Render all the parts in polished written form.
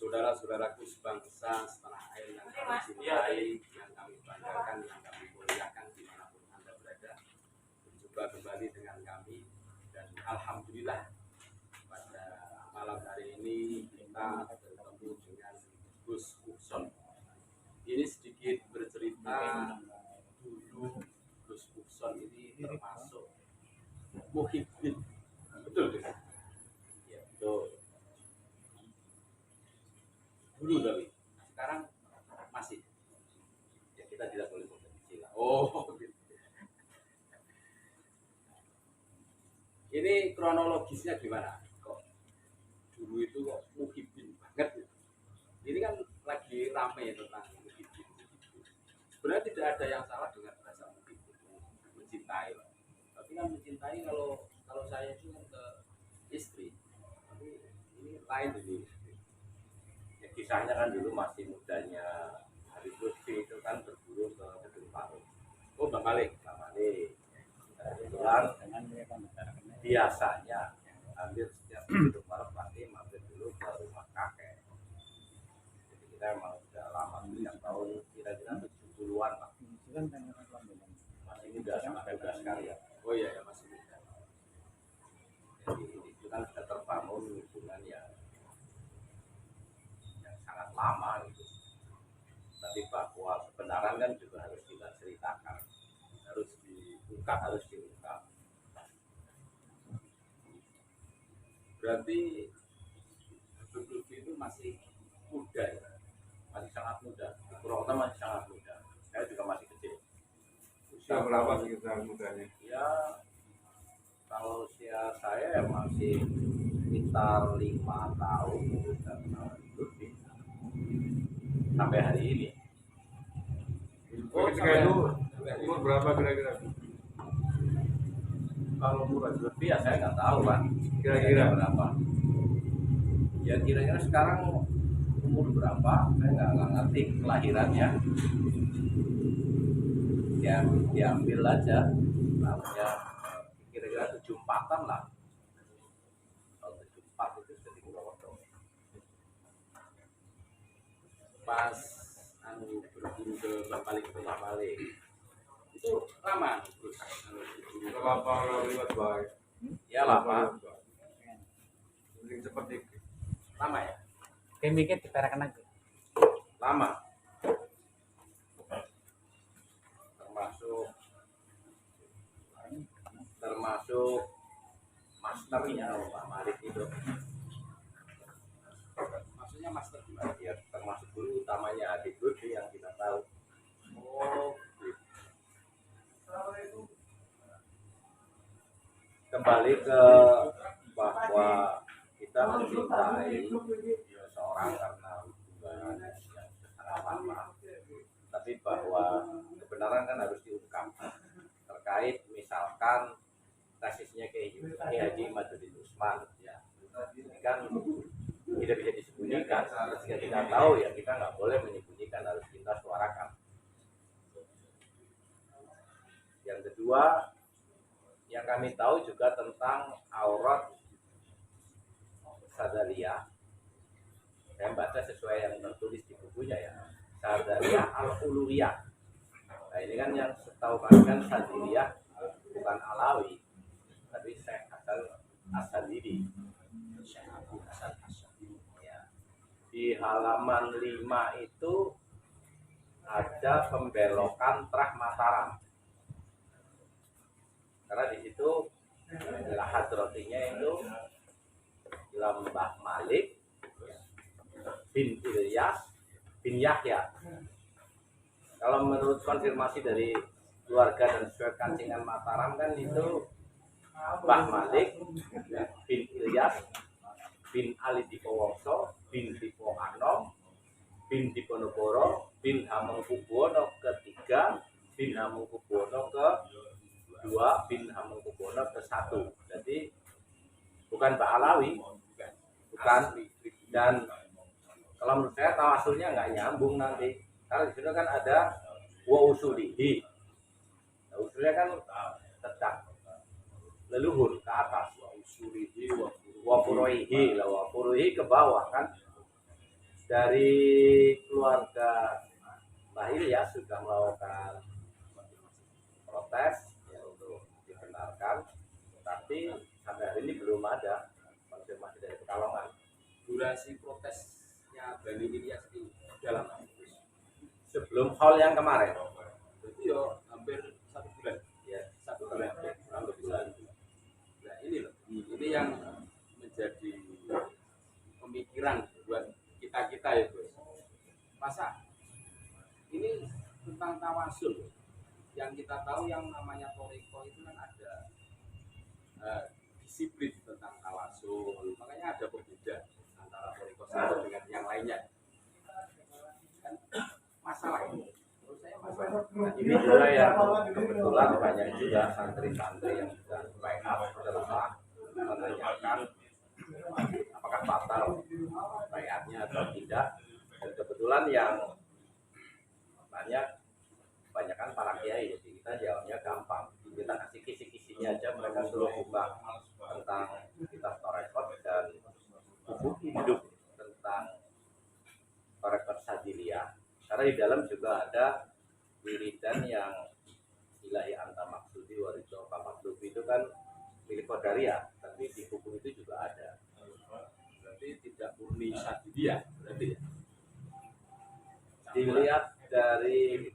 Saudara-saudaraku sebangsa setanah air yang kami cintai, yang kami banggakan, yang kami muliakan dimanapun Anda berada, berjumpa kembali dengan kami dan alhamdulillah pada malam hari ini kita bertemu dengan Gus Ukson. Ini sedikit bercerita dulu. Gus Ukson ini termasuk muhibbin, betul tidak? Ya, betul. Dulu tapi sekarang masih ya, kita tidak boleh memprediksi. Gitu. Ini kronologisnya gimana kok dulu itu kok muhibbin banget gitu. Ini kan lagi rame tentang muhibbin. Sebenarnya tidak ada yang salah dengan bahasa muhibbin, mencintai, tapi kan mencintai kalau saya itu kan ke istri, tapi ini lain ini. Kisahnya kan dulu masih mudanya Habib Lutfi itu kan berburu ke Gedung Paru. Oh, Bang Malik. Kebetulan biasanya hampir setiap Gedung Paru pasti mampir dulu ke rumah kakek. Jadi kita emang sudah lama, sejak tahun kira-kira 70-an Pak. Masih muda, sangat muda sekali ya. Oh iya ya, masih muda. Jadi itu kan sudah terbangun hubungan yang sangat lama gitu. Tapi bahwa kebenaran kan juga harus kita ceritakan, harus diungkap. Berarti Habib itu masih muda ya, masih sangat muda. Purwota masih sangat muda. Saya juga masih kecil. Usia berapa sekitar mudanya? Ya, kalau usia saya ya masih sekitar 5 tahun lebih sampai hari ini. Ketika itu umur berapa kira-kira? Kalau umur lebih ya saya nggak tahu kan. Kira-kira berapa? Ya kira-kira sekarang umur berapa? Saya nggak ngerti kelahirannya. Ya diambil aja, namanya kira-kira 74-an lah. Kalau 74 itu sudah di Purwokerto. Pas berburu ke Balik itu lama terus lapang lewat baik. ya lama Seperti lama ya kayak mikir diperakan lagi lama termasuk masternya Pak Malik itu. Maksudnya master gimana ya, termasuk guru utamanya Habib Lutfi yang kita tahu. Oh gitu. Kembali ke bahwa kita mencintai seseorang karena hubungan yang sangat lama, tapi bahwa kebenaran kan harus diungkap. Terkait misalkan tesisnya Kiai Haji Madudin Usman ya, ini kan tidak bisa disembunyikan. Jika kita tahu ya kita nggak boleh menyembunyikan, harus kita suarakan. Yang kedua, yang kami tahu juga tentang aurat Sadzaliyah. Saya baca sesuai yang tertulis di bukunya ya, Sadzaliyah Al-Uluwiyah. Nah ini kan yang setahu kami kan Sadzaliyah bukan Alawi, tapi Syekh Hasan As-Sadzili. Ya. Di halaman 5 itu ada pembelokan Trah Mataram. Karena di situ hadrotinya itu Mbah Malik bin Ilyas bin Yahya. Kalau menurut konfirmasi dari keluarga dan sesuai kancingan Mataram kan itu Mbah Malik bin Ilyas bin Ali Dipowongso bin Dipo Anom bin Diponegoro bin Hamengkubuwono ke-3 bin Hamengkubuwono ke-2 bin Hamengkubuwono ke-1. Jadi bukan Mbak Alawi, bukan. Dan kalau menurut saya tawasulnya nggak nyambung nanti. Karena di situ kan ada wa usulihi. Nah, usulnya kan tetap leluhur ke atas, wa usulihi wa furuihi, wa furuihi ke bawah kan. dari keluarga Mbah Ilyas sudah melakukan protes ya untuk dibenarkan, tapi sampai hari ini belum ada konfirmasi dari Pekalongan. Durasi protesnya Bani Ilyas itu dalam Sebelum hall yang kemarin, berarti ya hampir 1 bulan. ya 1 bulan. hampir bulan. Nah ini loh, ini yang menjadi pemikiran buat kita ya bos. Masa ini tentang tawasul yang kita tahu yang namanya toriko itu kan ada disiplin tentang tawasul, makanya ada perbedaan antara toriko satu dengan yang lainnya. Kan masalah ini menurut saya masalah. Nah, ini juga yang kebetulan banyak juga santri-santri yang sudah line up adalah menanyakan apakah batal bayarnya atau tidak, dan kebetulan yang banyak kebanyakan para kiai, jadi kita jawabnya gampang, kita kasih kisi-kisinya aja, mereka suruh buka tentang kitab Torekot dan buku hidup tentang Torekot Sadiliyah, karena di dalam juga ada wiridan yang ilahi anta maksudi warido pamaklubi itu kan milik Qadariyah, tapi di buku itu juga ada. Berarti tidak murni Sadiliyah berarti ya. Dilihat dari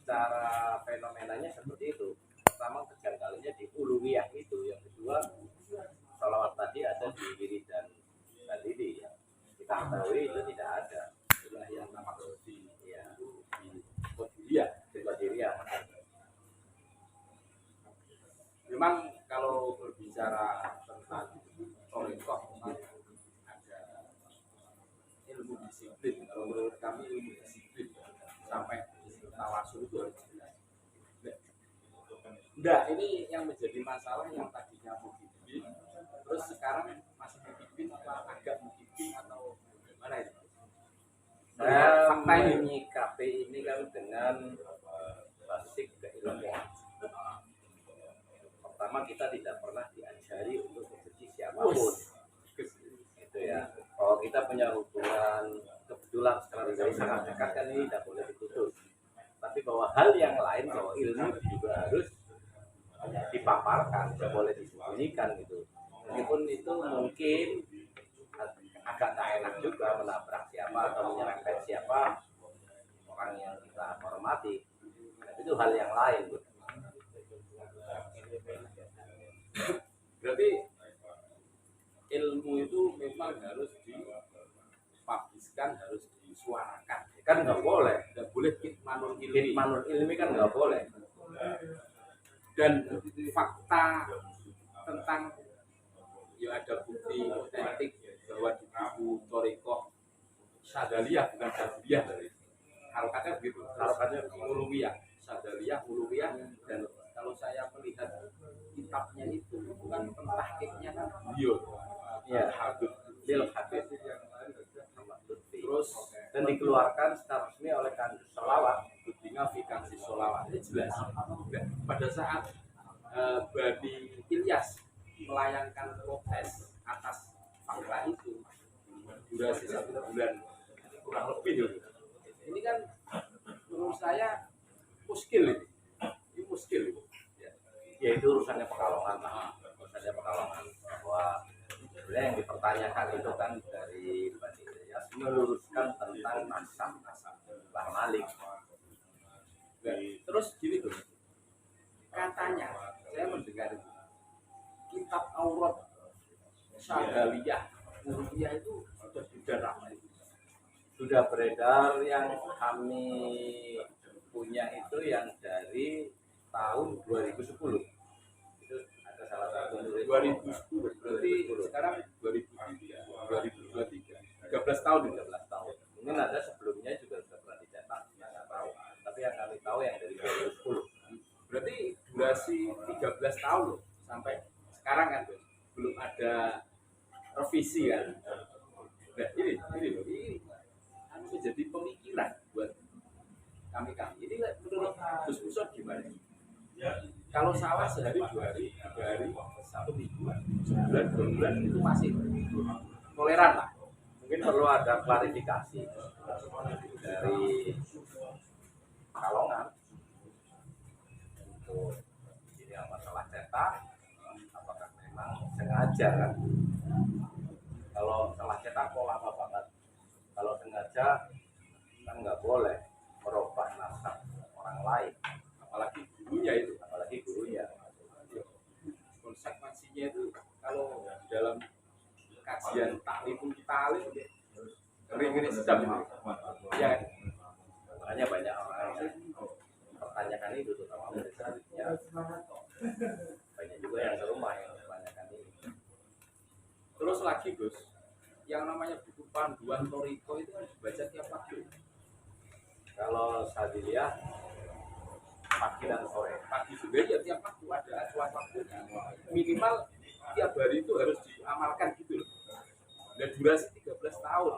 cara fenomenanya seperti itu. Pertama kejanggalannya di uluwiyah itu, yang kedua salawat tadi ada di wiridan tadi ya. Kita ketahui itu tidak ada Ilahi anta maksudi ya di Qadariyah. di Qadariyah. Memang kalau berbicara tentang torikoh memang ada ilmu disiplin. Kalau menurut kami ilmu disiplin sampai tawasul itu harus jelas. Enggak, ini yang menjadi masalah yang tadinya mukibin, terus sekarang masih mukibin apa agak mukibin atau gimana itu? Saya Fakta ini. menyikapi ini kan dengan basic keilmuan. Pertama, kita tidak pernah diajari untuk membenci siapapun, gitu ya. Kalau kita punya hubungan kebetulan sekarang dari sangat dekat kan ini tidak boleh diputus. Tapi bahwa hal yang lain, bahwa ilmu juga harus dipaparkan, tidak boleh disembunyikan gitu. Meskipun itu mungkin agak tak enak juga menabrak siapa atau menyerempet siapa orang yang kita hormati, tapi itu hal yang lain. Berarti ilmu itu memang harus dipubliskan, harus disuarakan. Kan nggak boleh, Tidak boleh kitmanul ilmi. hitmanul ilmi kan nggak boleh. Dan fakta tentang ya ada bukti otentik bahwa di buku Torikoh Sadaliyah bukan Sadiliyah dari harokatnya begitu, Harokatnya uluwiyah, Sadaliyah, uluwiyah. Dan kalau saya melihat kitabnya itu bukan pentahkiknya kan beliau Iya. Habib Lil Habib terus dan dikeluarkan secara resmi oleh Kanjeng Selawat. buktinya fikasi sholawat ini jelas. Dan pada saat Bani Ilyas melayangkan protes atas fakta itu durasi 1 bulan kurang lebih ya. Ini kan menurut saya muskil ini muskil ya. Ya itu urusannya Pekalongan lah, urusannya Pekalongan, bahwa sebenarnya yang dipertanyakan itu kan dari Bani Ilyas meluruskan tentang nasab Mbah Malik. Nah, terus gini tuh katanya saya mendengar itu kitab Aurat Sadaliyah Uluwiyah itu sudah beredar Sudah beredar, yang kami punya itu yang dari tahun 2010. Itu ada salah satu murid 2010 berarti sekarang 2023 13 tahun 13 tahun. Mungkin ada sebelumnya juga sudah pernah dicetak, kita nggak tahu. Tapi yang kami tahu yang dari 2010. berarti durasi 13 tahun loh sampai sekarang kan Bos. Belum ada revisi kan. Nah ini loh ini harus menjadi pemikiran buat kami. Ini menurut Gus Musod gimana? Kalau sawah sehari 2 hari 3 hari 1 minggu sebulan 2 bulan itu masih toleran lah, mungkin perlu ada klarifikasi dari Kalongan untuk ini masalah cetak, apakah memang sengaja kan? Kalau salah cetak kok lama banget. Kalau sengaja kan nggak boleh merubah nasab orang lain, apalagi gurunya itu, apalagi gurunya. konsekuensinya itu kalau dalam kajian taklim talim ngeri-ngeri sedap itu. Ya, Makanya banyak orang yang pertanyakan itu, terutama murid selanjutnya. Banyak juga yang ke rumah yang pertanyakan ini. terus lagi Gus, yang namanya buku panduan Toriko itu harus dibaca tiap waktu. Kalau Sadiliyah pagi dan sore. Pagi juga ya tiap waktu ada acuan waktunya. Minimal tiap hari itu harus diamalkan gitu loh. Dan durasi 13 tahun.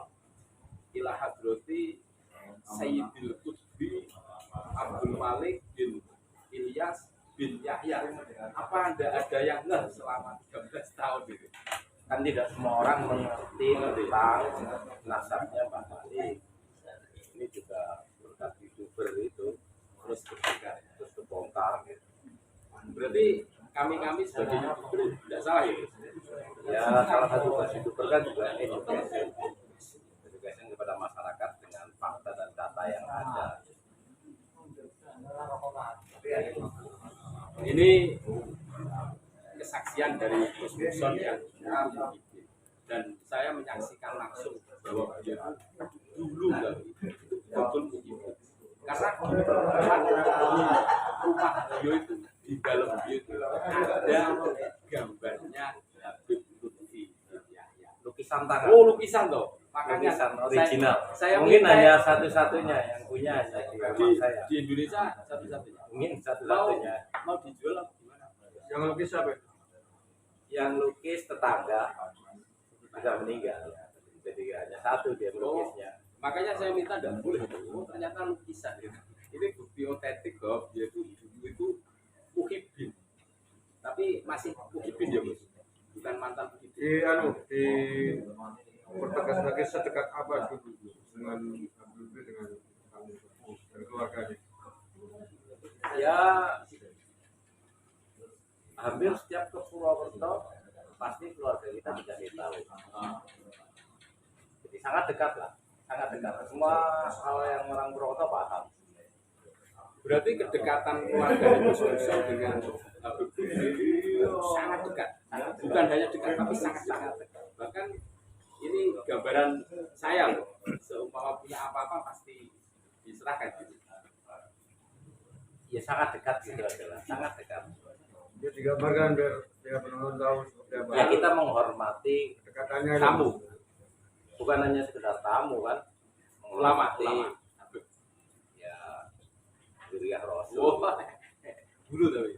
Ila hadrati Sayyidil Qutbi Abdul Malik bin Ilyas bin Yahya. Apa ada yang enggak selama 13 tahun itu? Kan tidak semua orang mengerti tentang nasabnya Mbak Malik. Ini juga berkat YouTuber itu terus kebongkar gitu. Berarti kami sebagai YouTuber tidak salah ya? Ya salah satu YouTuber kan juga education kepada masyarakat dengan fakta dan data yang ada. Ini kesaksian dari Gus Muson yang dan saya menyaksikan langsung bahwa beliau dulu itu betul begitu. Karena rumah beliau itu di dalam beliau itu ada gambarnya Habib Lutfi Yahya. Lukisan tangan. Oh, lukisan toh. Makanya Lukisan original. saya Mungkin minta hanya satu-satunya yang punya hanya di rumah saya. di Indonesia satu-satunya. Mungkin satu-satunya. Mau dijual apa gimana? Yang lukis siapa? Yang lukis tetangga sudah meninggal. Jadi hanya satu dia melukisnya. Makanya saya minta tidak boleh. Oh, ternyata lukisan gitu. Ini bukti otentik kok. Dia itu dulu itu Muhyiddin. Tapi masih Muhyiddin ya, Bos. Bukan mantan Muhyiddin. Di pertegas lagi sedekat apa dulu dengan dengan kamu dan keluarganya? Ya hampir setiap ke Purwokerto pasti keluarga kita dikasih tahu. Jadi sangat dekat lah, sangat dekat. Semua hal yang orang Purwokerto paham. Berarti kedekatan keluarga Gus Muson dengan Habib Lutfi sangat dekat. Bukan hanya dekat, tapi sangat dekat. Bahkan ini gambaran saya loh. Seumpama punya apa-apa pasti diserahkan gitu. Ya sangat dekat gitu adalah, sangat dekat. Dia digambarkan biar penonton tahu seperti apa. Ya kita menghormati Kedekatannya tamu, bukan hanya sekedar tamu kan, menghormati ya Duriah Rasul. Dulu tapi.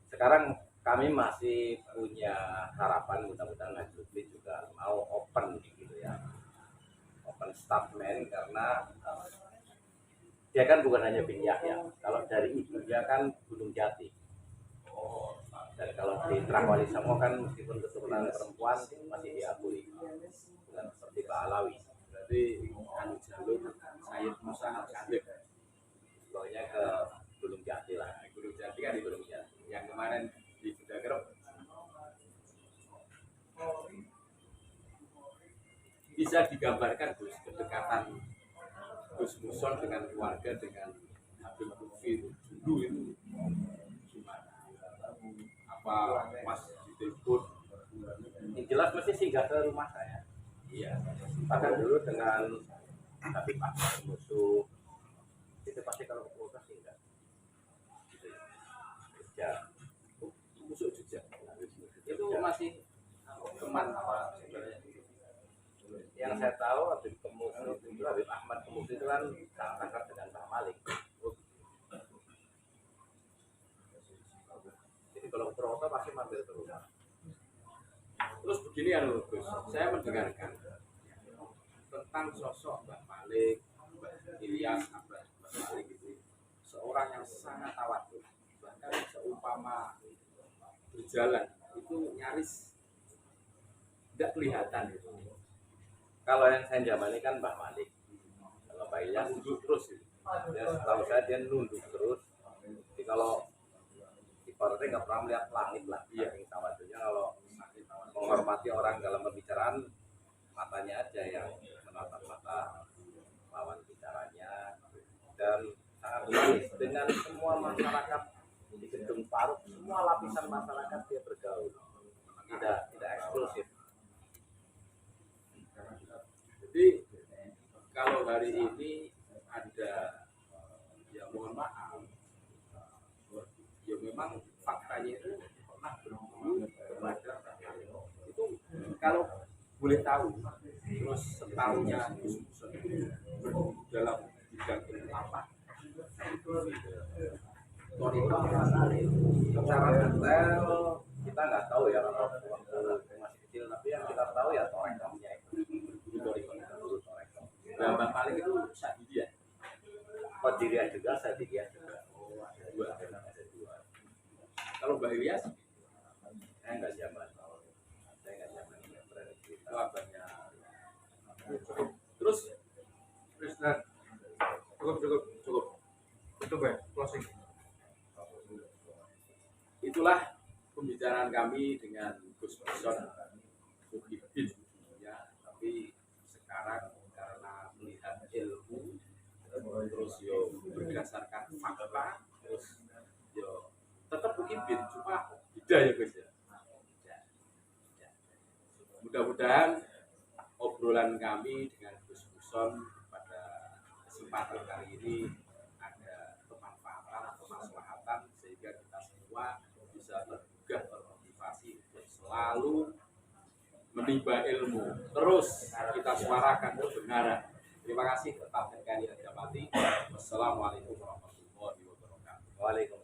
Sekarang kami masih punya harapan mudah-mudahan Najrudin juga mau open gitu ya, open statement karena dia kan bukan hanya bin Yahya, kalau dari ibunya kan Gunung Jati. Dan kalau di Trahwali Songo kan meskipun keturunan perempuan masih diakui, bukan seperti Pak Alawi. Berarti anu jalur Sayyid Musa Al-Khalid. Pokoknya ke Gunung Jati lah. Gunung Jati kan di Gunung Jati. Yang kemarin di Budagerep. Bisa digambarkan Gus kedekatan Gus Muson dengan keluarga dengan Habib Lutfi itu dulu itu gimana? Apa Mas ditelepon? Yang jelas mesti singgah ke rumah saya. Iya. Bahkan dulu dengan Habib Ahmad musuh itu pasti kalau ke Purwokerto singgah. Gitu ya. Ya. Musuh juga. Itu masih teman apa sebenarnya? Yang saya tahu Habib Kemusu itu Habib Ahmad Kemusu itu kan sangat akrab dengan Pak Malik. Jadi kalau ke Purwokerto pasti mampir ke rumah. Terus begini ya loh Gus, saya mendengarkan tentang sosok Mbak Malik, Mbak Ilyas, Mbak Malik itu seorang yang sangat tawadhu, bahkan seumpama berjalan itu nyaris tidak kelihatan gitu. Kalau yang saya jamani kan Mbah Malik. Kalau Pak Ilyas Nunduk terus gitu. ya setahu saya dia nunduk terus. Jadi kalau ibaratnya nggak pernah melihat langit lah. Iya. Saking tawadhunya kalau menghormati orang dalam pembicaraan, matanya aja yang menatap mata lawan bicaranya, dan sangat humanis dengan semua masyarakat di Gedung Paruk, semua lapisan masyarakat dia bergaul, tidak eksklusif. Jadi kalau hari ini ada, ya mohon maaf, ya memang faktanya itu pernah berhubung kepada itu, kalau boleh tahu, terus setaunya dalam bidang ilmu apa? Toriko secara detail kita nggak tahu ya, kalau waktu masih kecil, tapi yang kita tahu ya torekomnya itu dulu toreko. Nah, Mbak Malik itu Syadidiyah. Qadiriyah juga, Sadiyah juga. Ada dua. Kalau Mbak Ilyas, Saya nggak zaman yang berada di itu kita. abahnya. Terus Nah, cukup. Itu baik, closing. itulah pembicaraan kami dengan Gus Person Muhyiddin ya. Tapi sekarang karena melihat ilmu, terus yo berdasarkan fakta, terus yo tetap Muhyiddin, cuma beda ya Gus ya. Mudah-mudahan obrolan kami dengan Gus Person pada kesempatan kali ini ada kemanfaatan, kemaslahatan, sehingga kita semua bisa tergugah, termotivasi untuk selalu menimba ilmu, terus kita suarakan kebenaran. Terima kasih, tetap dengan Raja Mati. Wassalamualaikum warahmatullahi wabarakatuh. Waalaikumsalam.